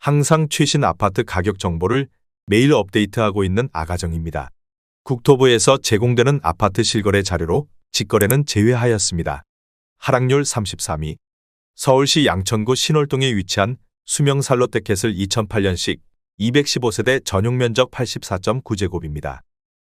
항상 최신 아파트 가격 정보를 매일 업데이트하고 있는 아가정입니다. 국토부에서 제공되는 아파트 실거래 자료로 직거래는 제외하였습니다. 하락률 33위. 서울시 양천구 신월동에 위치한 수명산 롯데캐슬 2008년식 215세대 전용 면적 84.9제곱입니다.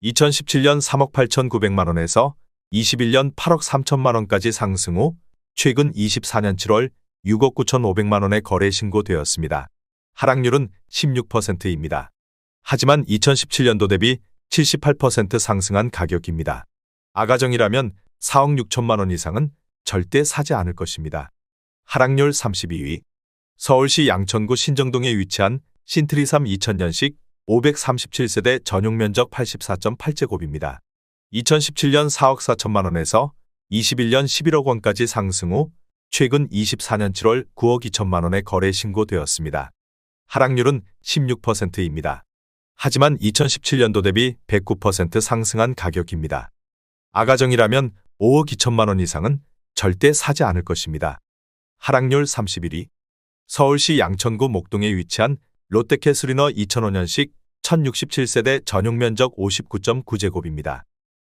2017년 3억 8,900만 원에서 21년 8억 3천만 원까지 상승 후 최근 24년 7월 6억 9,500만 원에 거래 신고되었습니다. 하락률은 16%입니다. 하지만 2017년도 대비 78% 상승한 가격입니다. 아가정이라면 4억 6천만 원 이상은 절대 사지 않을 것입니다. 하락률 32위. 서울시 양천구 신정동에 위치한 신트리3 2000년식 537세대 전용 면적 84.8제곱입니다. 2017년 4억 4천만 원에서 21년 11억 원까지 상승 후 최근 24년 7월 9억 2천만 원에 거래 신고되었습니다. 하락률은 16%입니다. 하지만 2017년도 대비 109% 상승한 가격입니다. 아가정이라면 5억 2천만 원 이상은 절대 사지 않을 것입니다. 하락률 31위. 서울시 양천구 목동에 위치한 롯데캐슬이너 2005년식 1067세대 전용 면적 59.9제곱입니다.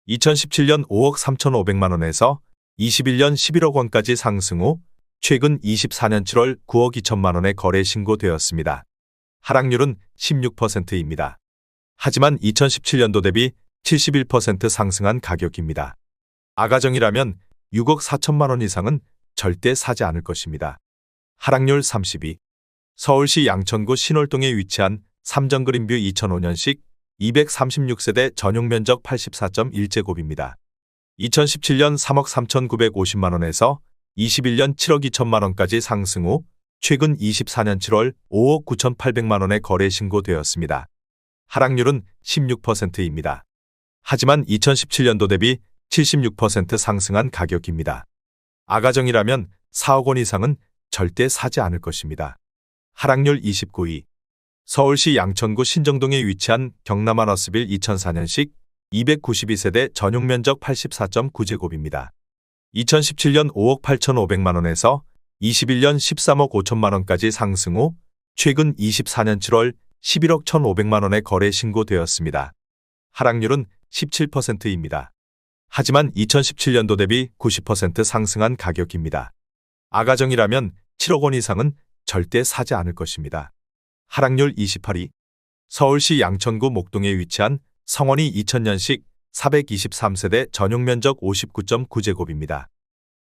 2017년 5억 3,500만 원에서 21년 11억 원까지 상승 후 최근 24년 7월 9억 2천만 원에 거래 신고되었습니다. 하락률은 16%입니다. 하지만 2017년도 대비 71% 상승한 가격입니다. 아가정이라면 6억 4천만 원 이상은 절대 사지 않을 것입니다. 하락률 32. 서울시 양천구 신월동에 위치한 삼정그린뷰 2005년식 236세대 전용 면적 84.1제곱입니다. 2017년 3억 3,950만 원에서 21년 7억 2천만 원까지 상승 후 최근 24년 7월 5억 9,800만 원에 거래 신고되었습니다. 하락률은 16%입니다. 하지만 2017년도 대비 76% 상승한 가격입니다. 아가정이라면 4억 원 이상은 절대 사지 않을 것입니다. 하락률 29위. 서울시 양천구 신정동에 위치한 경남아너스빌 2004년식 292세대 전용 면적 84.9제곱입니다. 2017년 5억 8,500만 원에서 21년 13억 5천만 원까지 상승 후 최근 24년 7월 11억 1,500만 원에 거래 신고되었습니다. 하락률은 17%입니다. 하지만 2017년도 대비 90% 상승한 가격입니다. 아가정이라면 7억 원 이상은 절대 사지 않을 것입니다. 하락률 28위. 서울시 양천구 목동에 위치한 성원이 2000년식 423세대 전용 면적 59.9제곱입니다.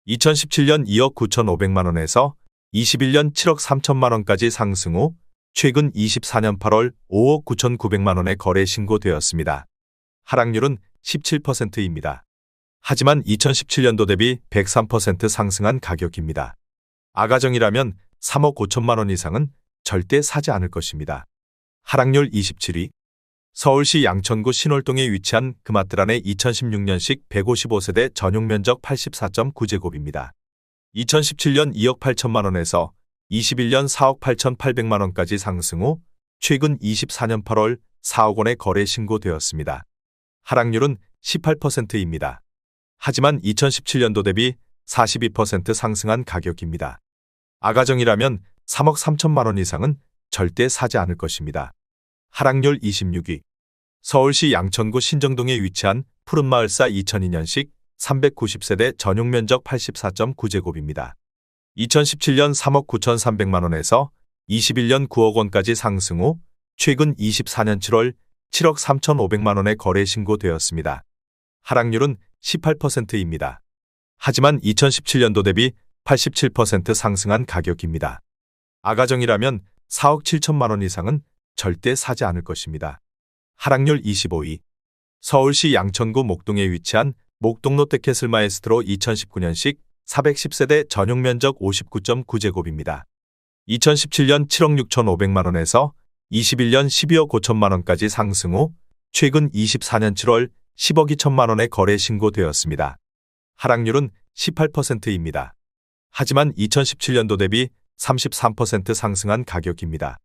2017년 2억 9,500만 원에서 21년 7억 3천만 원까지 상승 후 최근 24년 8월 5억 9,900만 원에 거래 신고되었습니다. 하락률은 17%입니다. 하지만 2017년도 대비 103% 상승한 가격입니다. 아가정이라면 3억 5천만 원 이상은 절대 사지 않을 것입니다. 하락률 27위. 서울시 양천구 신월동에 위치한 금아뜨란의 2016년식 155세대 전용 면적 84.9제곱입니다. 2017년 2억 8천만 원에서 21년 4억 8,800만 원까지 상승 후 최근 24년 8월 4억 원에 거래 신고되었습니다. 하락률은 18%입니다. 하지만 2017년도 대비 42% 상승한 가격입니다. 아가정이라면 3억 3천만 원 이상은 절대 사지 않을 것입니다. 하락률 26위. 서울시 양천구 신정동에 위치한 푸른마을사 2002년식 390세대 전용 면적 84.9제곱입니다. 2017년 3억 9,300만 원에서 21년 9억 원까지 상승 후 최근 24년 7월 7억 3,500만 원에 거래 신고되었습니다. 하락률은 18%입니다. 하지만 2017년도 대비 87% 상승한 가격입니다. 아가정이라면 4억 7천만 원 이상은 절대 사지 않을 것입니다. 하락률 25위. 서울시 양천구 목동에 위치한 목동 롯데캐슬 마에스트로 2019년식 410세대 전용 면적 59.9제곱입니다. 2017년 7억 6,500만 원에서 21년 12억 5천만 원까지 상승 후 최근 24년 7월 10억 2천만 원에 거래 신고되었습니다. 하락률은 18%입니다. 하지만 2017년도 대비 33% 상승한 가격입니다.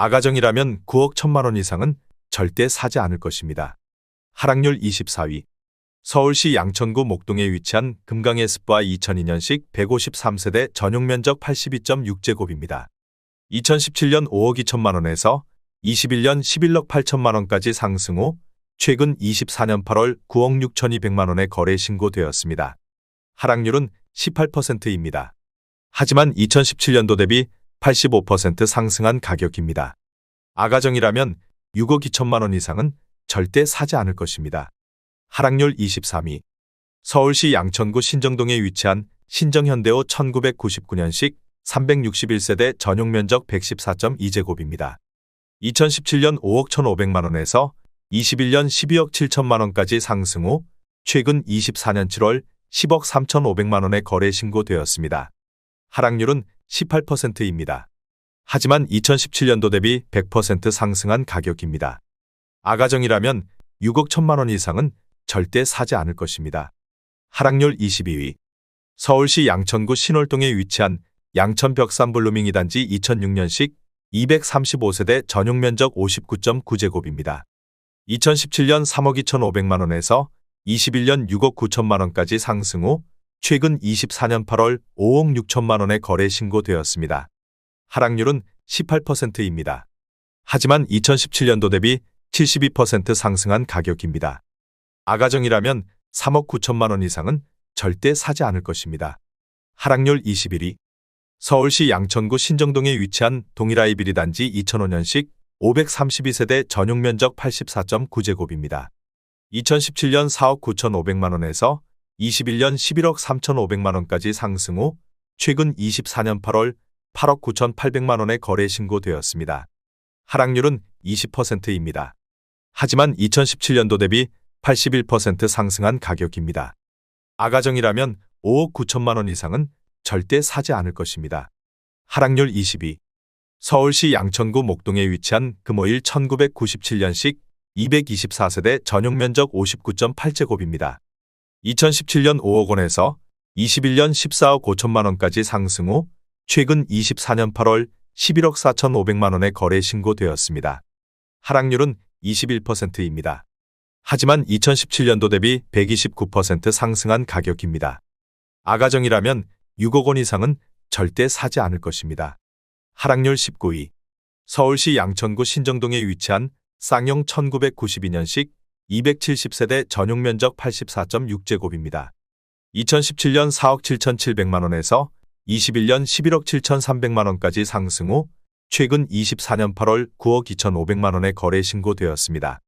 아가정이라면 9억 1천만 원 이상은 절대 사지 않을 것입니다. 하락률 24위. 서울시 양천구 목동에 위치한 금강의 습바 2002년식 153세대 전용 면적 82.6제곱입니다. 2017년 5억 2천만 원에서 21년 11억 8천만 원까지 상승 후 최근 24년 8월 9억 6,200만 원에 거래 신고되었습니다. 하락률은 18%입니다. 하지만 2017년도 대비 85% 상승한 가격입니다. 아가정이라면 6억 2천만 원 이상은 절대 사지 않을 것입니다. 하락률 23위. 서울시 양천구 신정동에 위치한 신정현대호 1999년식 361세대 전용 면적 114.2제곱입니다. 2017년 5억 1,500만 원에서 21년 12억 7천만 원까지 상승 후 최근 24년 7월 10억 3,500만 원에 거래 신고되었습니다. 하락률은 18%입니다. 하지만 2017년도 대비 100% 상승한 가격입니다. 아가정이라면 6억 1천만 원 이상은 절대 사지 않을 것입니다. 하락률 22위. 서울시 양천구 신월동에 위치한 양천 벽산 블루밍 2단지 2006년식 235세대 전용 면적 59.9제곱입니다. 2017년 3억 2,500만 원에서 21년 6억 9천만 원까지 상승 후 최근 24년 8월 5억 6천만 원에 거래 신고되었습니다. 하락률은 18%입니다. 하지만 2017년도 대비 72% 상승한 가격입니다. 아가정이라면 3억 9천만 원 이상은 절대 사지 않을 것입니다. 하락률 21위. 서울시 양천구 신정동에 위치한 동일아이비리 단지 2005년식 532세대 전용 면적 84.9제곱입니다. 2017년 4억 9,500만 원에서 21년 11억 3,500만 원까지 상승 후 최근 24년 8월 8억 9,800만 원에 거래 신고되었습니다. 하락률은 20%입니다. 하지만 2017년도 대비 81% 상승한 가격입니다. 아가정이라면 5억 9천만 원 이상은 절대 사지 않을 것입니다. 하락률 22. 서울시 양천구 목동에 위치한 금호일 1997년식 224세대 전용 면적 59.8제곱입니다. 2017년 5억 원에서 21년 14억 5천만 원까지 상승 후 최근 24년 8월 11억 4,500만 원에 거래 신고되었습니다. 하락률은 21%입니다. 하지만 2017년도 대비 129% 상승한 가격입니다. 아가정이라면 6억 원 이상은 절대 사지 않을 것입니다. 하락률 19위. 서울시 양천구 신정동에 위치한 쌍용 1992년식 270세대 전용 면적 84.6제곱입니다. 2017년 4억 7,700만 원에서 21년 11억 7,300만 원까지 상승 후 최근 24년 8월 9억 2,500만 원에 거래 신고되었습니다.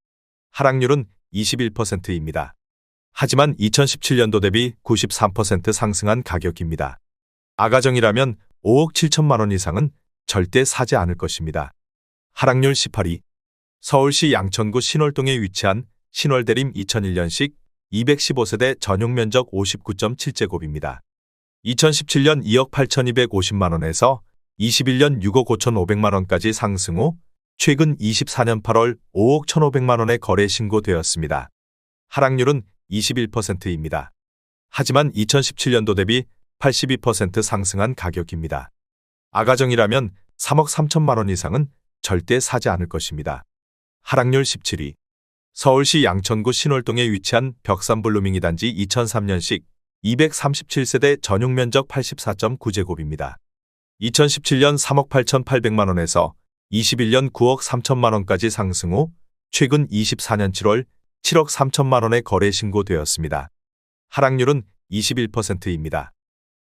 하락률은 21%입니다. 하지만 2017년도 대비 93% 상승한 가격입니다. 아가정이라면 5억 7천만 원 이상은 절대 사지 않을 것입니다. 하락률 18위. 서울시 양천구 신월동에 위치한 신월대림 2001년식 215세대 전용 면적 59.7제곱입니다. 2017년 2억 8,250만 원에서 21년 6억 5,500만 원까지 상승 후 최근 24년 8월 5억 1,500만 원에 거래 신고되었습니다. 하락률은 21%입니다. 하지만 2017년도 대비 82% 상승한 가격입니다. 아가정이라면 3억 3천만 원 이상은 절대 사지 않을 것입니다. 하락률 17위. 서울시 양천구 신월동에 위치한 벽산 블루밍 2단지 2003년식 237세대 전용 면적 84.9제곱입니다. 2017년 3억 8,800만 원에서 21년 9억 3천만 원까지 상승 후 최근 24년 7월 7억 3천만 원에 거래 신고되었습니다. 하락률은 21%입니다.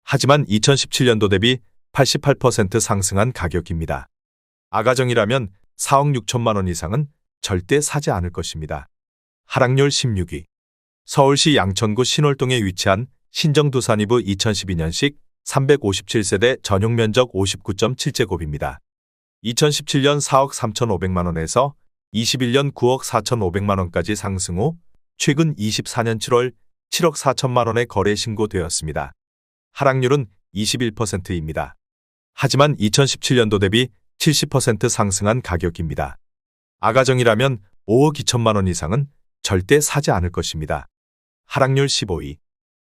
하지만 2017년도 대비 88% 상승한 가격입니다. 아가정이라면 4억 6천만 원 이상은 절대 사지 않을 것입니다. 하락률 16위. 서울시 양천구 신월동에 위치한 신정두산이브 2012년식 357세대 전용 면적 59.7제곱입니다. 2017년 4억 3,500만 원에서 21년 9억 4,500만 원까지 상승 후 최근 24년 7월 7억 4천만 원에 거래 신고되었습니다. 하락률은 21%입니다. 하지만 2017년도 대비 70% 상승한 가격입니다. 아가정이라면 5억 2천만 원 이상은 절대 사지 않을 것입니다. 하락률 15위.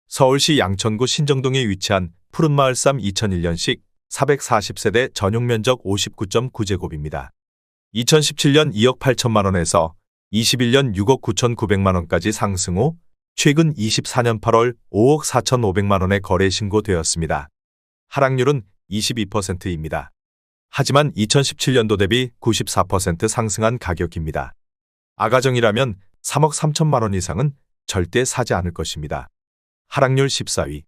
서울시 양천구 신정동에 위치한 푸른마을삼 2001년식 440세대 전용 면적 59.9제곱입니다. 2017년 2억 8천만 원에서 21년 6억 9,900만 원까지 상승 후 최근 24년 8월 5억 4,500만 원에 거래 신고되었습니다. 하락률은 22%입니다. 하지만 2017년도 대비 94% 상승한 가격입니다. 아가정이라면 3억 3천만 원 이상은 절대 사지 않을 것입니다. 하락률 14위.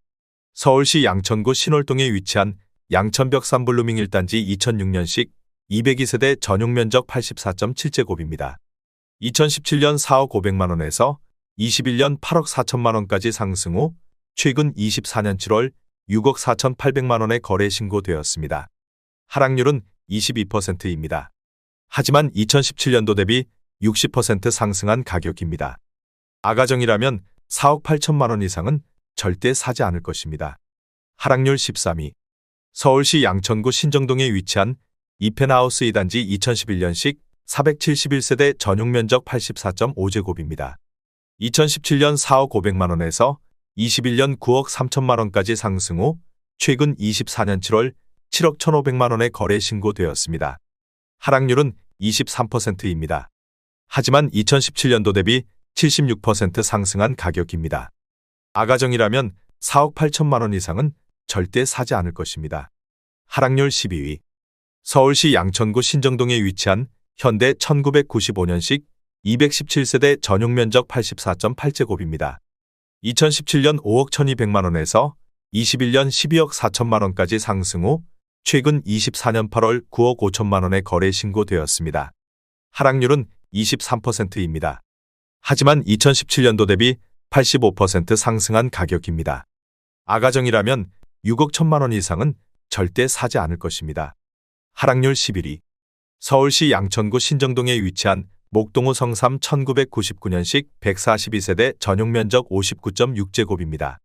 서울시 양천구 신월동에 위치한 양천벽 3블루밍 1단지 2006년식 202세대 전용 면적 84.7제곱입니다. 2017년 4억 500만 원에서 21년 8억 4천만 원까지 상승 후 최근 24년 7월 6억 4,800만 원에 거래 신고되었습니다. 하락률은 22%입니다. 하지만 2017년도 대비 60% 상승한 가격입니다. 아가정이라면 4억 8천만 원 이상은 절대 사지 않을 것입니다. 하락률 13위. 서울시 양천구 신정동에 위치한 이펜하우스 2단지 2011년식 471세대 전용 면적 84.5제곱입니다. 2017년 4억 500만 원에서 21년 9억 3천만 원까지 상승 후 최근 24년 7월 7억 1,500만 원에 거래 신고되었습니다. 하락률은 23%입니다. 하지만 2017년도 대비 76% 상승한 가격입니다. 아가정이라면 4억 8천만 원 이상은 절대 사지 않을 것입니다. 하락률 12위. 서울시 양천구 신정동에 위치한 현대 1995년식 217세대 전용 면적 84.8제곱입니다. 2017년 5억 1,200만 원에서 21년 12억 4천만 원까지 상승 후 최근 24년 8월 9억 5천만 원에 거래 신고되었습니다. 하락률은 23%입니다. 하지만 2017년도 대비 85% 상승한 가격입니다. 아가정이라면 6억 1천만 원 이상은 절대 사지 않을 것입니다. 하락률 11위. 서울시 양천구 신정동에 위치한 목동호 성삼 1999년식 142세대 전용 면적 59.6제곱입니다.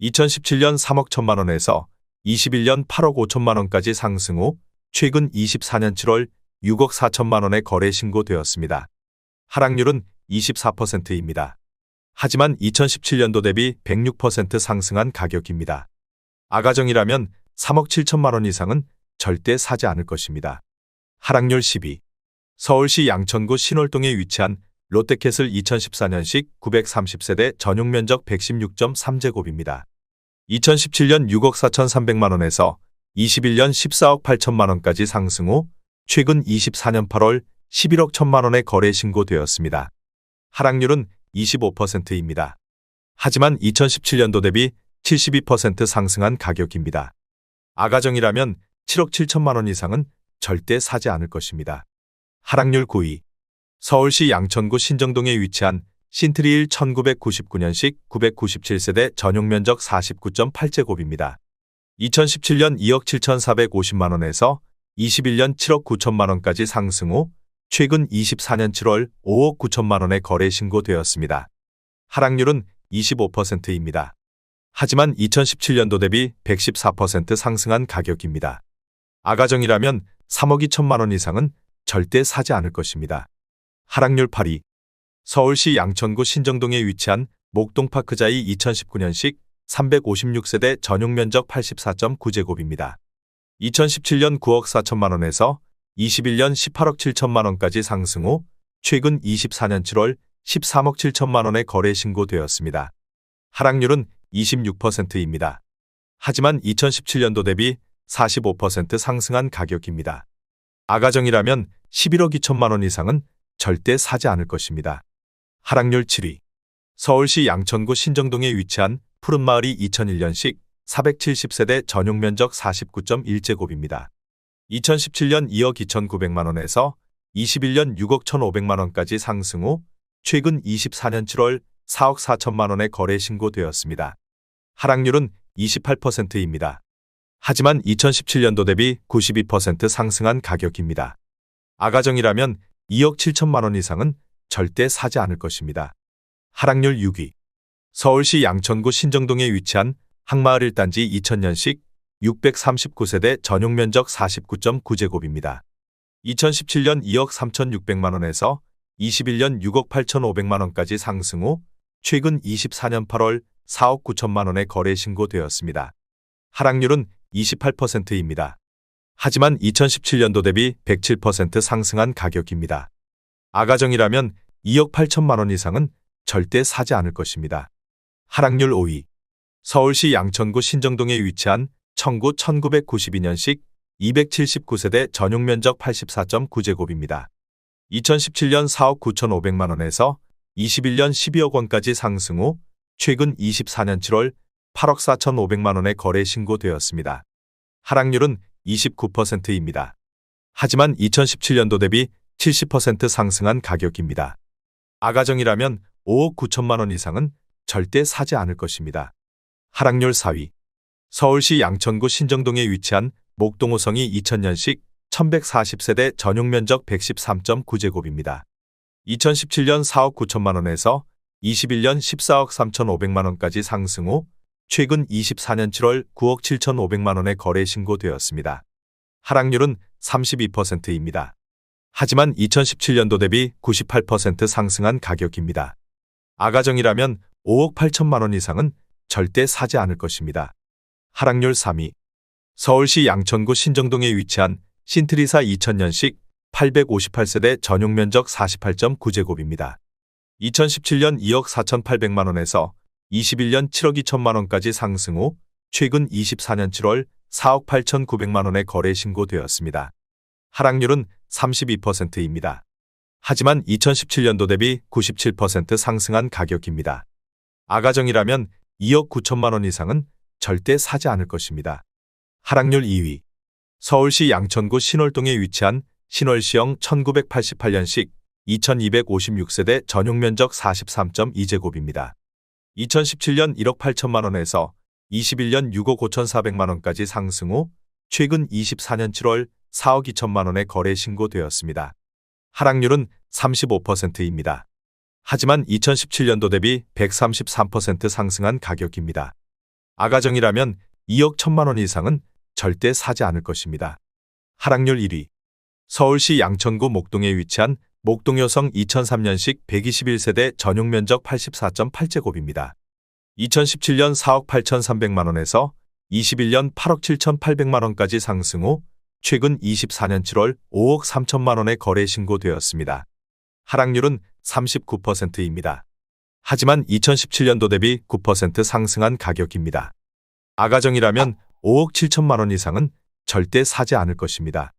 2017년 3억 1천만 원에서 21년 8억 5천만 원까지 상승 후 최근 24년 7월 6억 4천만 원에 거래 신고되었습니다. 하락률은 24%입니다. 하지만 2017년도 대비 106% 상승한 가격입니다. 아가정이라면 3억 7천만 원 이상은 절대 사지 않을 것입니다. 하락률 10위. 서울시 양천구 신월동에 위치한 롯데캐슬 2014년식 930세대 전용 면적 116.3제곱입니다. 2017년 6억 4,300만 원에서 21년 14억 8천만 원까지 상승 후 최근 24년 8월 11억 1천만 원에 거래 신고되었습니다. 하락률은 25%입니다. 하지만 2017년도 대비 72% 상승한 가격입니다. 아가정이라면 7억 7천만 원 이상은 절대 사지 않을 것입니다. 하락률 9위. 서울시 양천구 신정동에 위치한 신트리일 1999년식 997세대 전용 면적 49.8제곱입니다. 2017년 2억 7,450만 원에서 21년 7억 9천만 원까지 상승 후 최근 24년 7월 5억 9천만 원에 거래 신고되었습니다. 하락률은 25%입니다. 하지만 2017년도 대비 114% 상승한 가격입니다. 아가정이라면 3억 2천만 원 이상은 절대 사지 않을 것입니다. 하락률 8위. 서울시 양천구 신정동에 위치한 목동파크자이 2019년식 356세대 전용 면적 84.9제곱입니다. 2017년 9억 4천만 원에서 21년 18억 7천만 원까지 상승 후 최근 24년 7월 13억 7천만 원에 거래 신고되었습니다. 하락률은 26%입니다. 하지만 2017년도 대비 45% 상승한 가격입니다. 아가정이라면 11억 2천만 원 이상은 절대 사지 않을 것입니다. 하락률 7위. 서울시 양천구 신정동에 위치한 푸른마을이 2001년식 470세대 전용 면적 49.1제곱입니다. 2017년 2억 2,900만 원에서 21년 6억 1,500만 원까지 상승 후 최근 24년 7월 4억 4천만 원에 거래 신고되었습니다. 하락률은 28%입니다. 하지만 2017년도 대비 92% 상승한 가격입니다. 아가정이라면 2억 7천만 원 이상은 절대 사지 않을 것입니다. 하락률 6위. 서울시 양천구 신정동에 위치한 항마을 1단지 2000년식 639세대 전용 면적 49.9제곱입니다. 2017년 2억 3,600만 원에서 21년 6억 8,500만 원까지 상승 후 최근 24년 8월 4억 9천만 원에 거래 신고되었습니다. 하락률은 28%입니다. 하지만 2017년도 대비 107% 상승한 가격입니다. 아가정이라면 2억 8천만 원 이상은 절대 사지 않을 것입니다. 하락률 5위. 서울시 양천구 신정동에 위치한 청구 1992년식 279세대 전용 면적 84.9제곱입니다. 2017년 4억 9,500만 원에서 21년 12억 원까지 상승 후 최근 24년 7월 8억 4,500만 원에 거래 신고되었습니다. 하락률은 29%입니다. 하지만 2017년도 대비 70% 상승한 가격입니다. 아가정이라면 5억 9천만 원 이상은 절대 사지 않을 것입니다. 하락률 4위. 서울시 양천구 신정동에 위치한 목동호성이 2000년식 1140세대 전용 면적 113.9제곱입니다. 2017년 4억 9천만 원에서 21년 14억 3,500만 원까지 상승 후 최근 24년 7월 9억 7,500만 원에 거래 신고되었습니다. 하락률은 32%입니다. 하지만 2017년도 대비 98% 상승한 가격입니다. 아가정이라면 5억 8천만 원 이상은 절대 사지 않을 것입니다. 하락률 3위. 서울시 양천구 신정동에 위치한 신트리사 2000년식 858세대 전용 면적 48.9제곱입니다. 2017년 2억 4,800만 원에서 21년 7억 2천만 원까지 상승 후 최근 24년 7월 4억 8,900만 원에 거래 신고되었습니다. 하락률은 32%입니다. 하지만 2017년도 대비 97% 상승한 가격입니다. 아가정이라면 2억 9천만 원 이상은 절대 사지 않을 것입니다. 하락률 2위. 서울시 양천구 신월동에 위치한 신월시형 1988년식 2256세대 전용 면적 43.2제곱입니다. 2017년 1억 8천만 원에서 21년 6억 5,400만 원까지 상승 후 최근 24년 7월 4억 2천만 원에 거래 신고되었습니다. 하락률은 35%입니다. 하지만 2017년도 대비 133% 상승한 가격입니다. 아가정이라면 2억 1천만 원 이상은 절대 사지 않을 것입니다. 하락률 1위. 서울시 양천구 목동에 위치한 목동여성 2003년식 121세대 전용 면적 84.8제곱입니다. 2017년 4억 8,300만 원에서 21년 8억 7,800만 원까지 상승 후 최근 24년 7월 5억 3천만 원에 거래 신고되었습니다. 하락률은 39%입니다. 하지만 2017년도 대비 9% 상승한 가격입니다. 아가정이라면 5억 7천만 원 이상은 절대 사지 않을 것입니다.